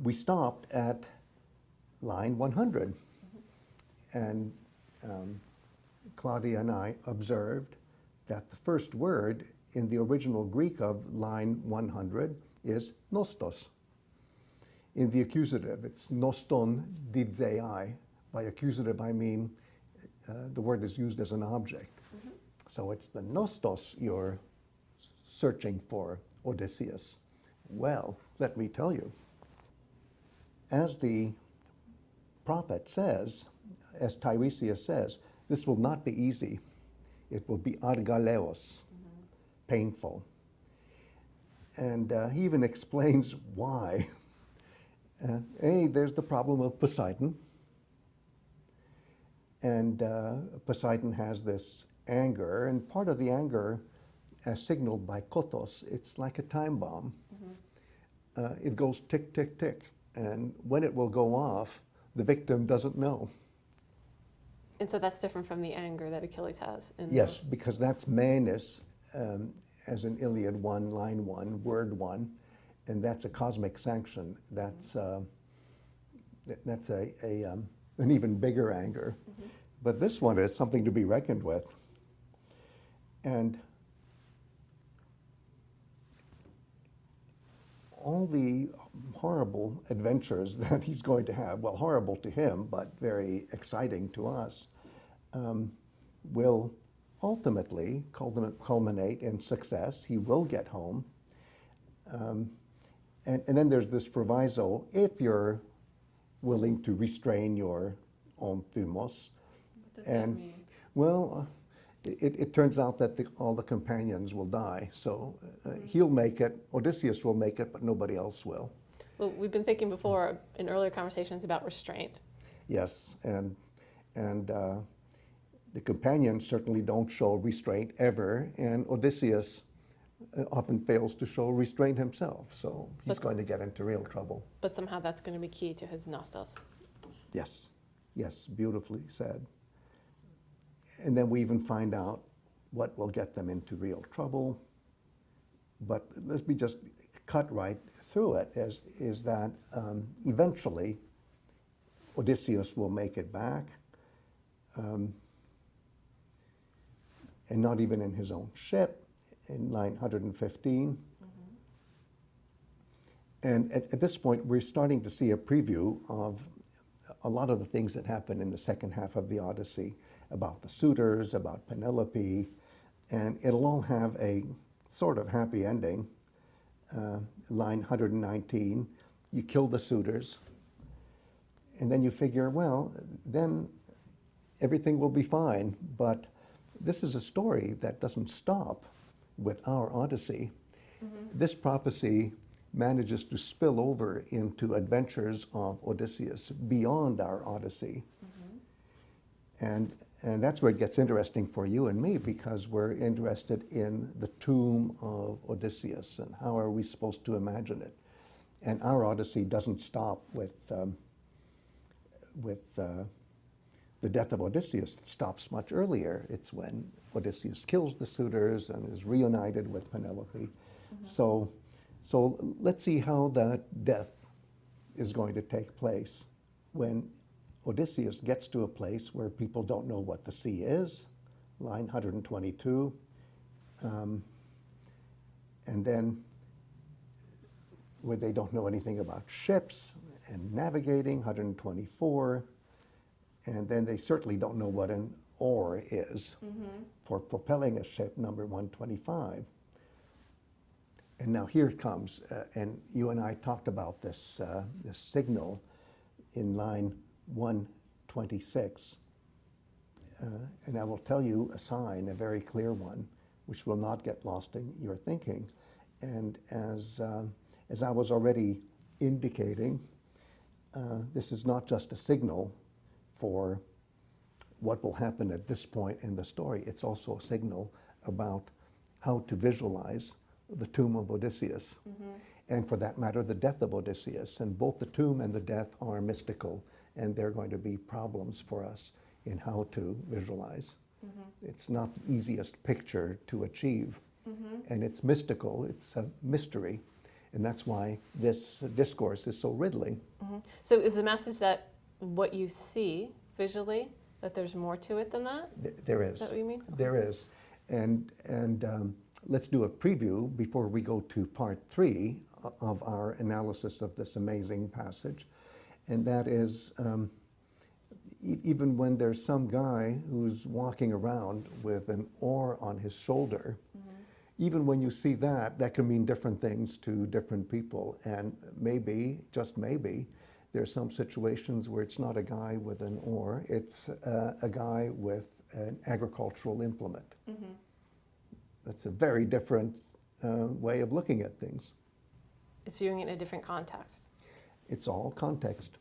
we stopped at line 100. And Claudia and I observed that the first word in the original Greek of line 100 is nostos. In the accusative, it's noston didzei. By accusative, I mean the word is used as an object. So it's the nostos you're searching for, Odysseus. Well, let me tell you, as the prophet says, as Teiresias says, this will not be easy. It will be argaleos, painful. And he even explains why. There's the problem of Poseidon. And Poseidon has this anger, and part of the anger, as signaled by kotos, it's like a time bomb. It goes tick, tick, tick. And when it will go off, the victim doesn't know. And so that's different from the anger that Achilles has. Yes, because that's menis, as in Iliad 1, line 1, word 1, and that's a cosmic sanction. That's an even bigger anger. But this one is something to be reckoned with. And all the horrible adventures that he's going to have, well, horrible to him, but very exciting to us, will ultimately culminate in success. He will get home. And then there's this proviso, if you're willing to restrain your own thumos. What does that mean? Well, it turns out that all the companions will die. So he'll make it, Odysseus will make it, but nobody else will. Well, we've been thinking before in earlier conversations about restraint. Yes, and the companions certainly don't show restraint ever, and Odysseus often fails to show restraint himself, so he's going to get into real trouble. But somehow that's going to be key to his Nostos. Yes, beautifully said. And then we even find out what will get them into real trouble. But let me just cut right through it, is that eventually Odysseus will make it back, and not even in his own ship, in line 115. And at this point, we're starting to see a preview of a lot of the things that happen in the second half of the Odyssey, about the suitors, about Penelope, and it'll all have a sort of happy ending. Line 119, you kill the suitors, and then you figure, well, then everything will be fine. But this is a story that doesn't stop with our Odyssey. This prophecy manages to spill over into adventures of Odysseus beyond our Odyssey. And that's where it gets interesting for you and me, because we're interested in the tomb of Odysseus and how are we supposed to imagine it. And our Odyssey doesn't stop with the death of Odysseus. It stops much earlier. It's when Odysseus kills the suitors and is reunited with Penelope. So let's see how that death is going to take place when Odysseus gets to a place where people don't know what the sea is, line 122, and then where they don't know anything about ships and navigating, 124, and then they certainly don't know what an oar is for propelling a ship, number 125. And now here it comes, and you and I talked about this, this signal in line 126, and I will tell you a sign, a very clear one, which will not get lost in your thinking. And as I was already indicating, this is not just a signal for what will happen at this point in the story. It's also a signal about how to visualize the tomb of Odysseus, and for that matter, the death of Odysseus. And both the tomb and the death are mystical, and they're going to be problems for us in how to visualize. It's not the easiest picture to achieve, and it's mystical, it's a mystery. And that's why this discourse is so riddling. So is the message that what you see visually, that there's more to it than that? There is. Is that what you mean? There is. And let's do a preview before we go to part 3 of our analysis of this amazing passage. And that is, even when there's some guy who's walking around with an oar on his shoulder, even when you see that, that can mean different things to different people. And maybe, just maybe, there's some situations where it's not a guy with an oar, it's a guy with an agricultural implement. That's a very different way of looking at things. It's viewing it in a different context. It's all context.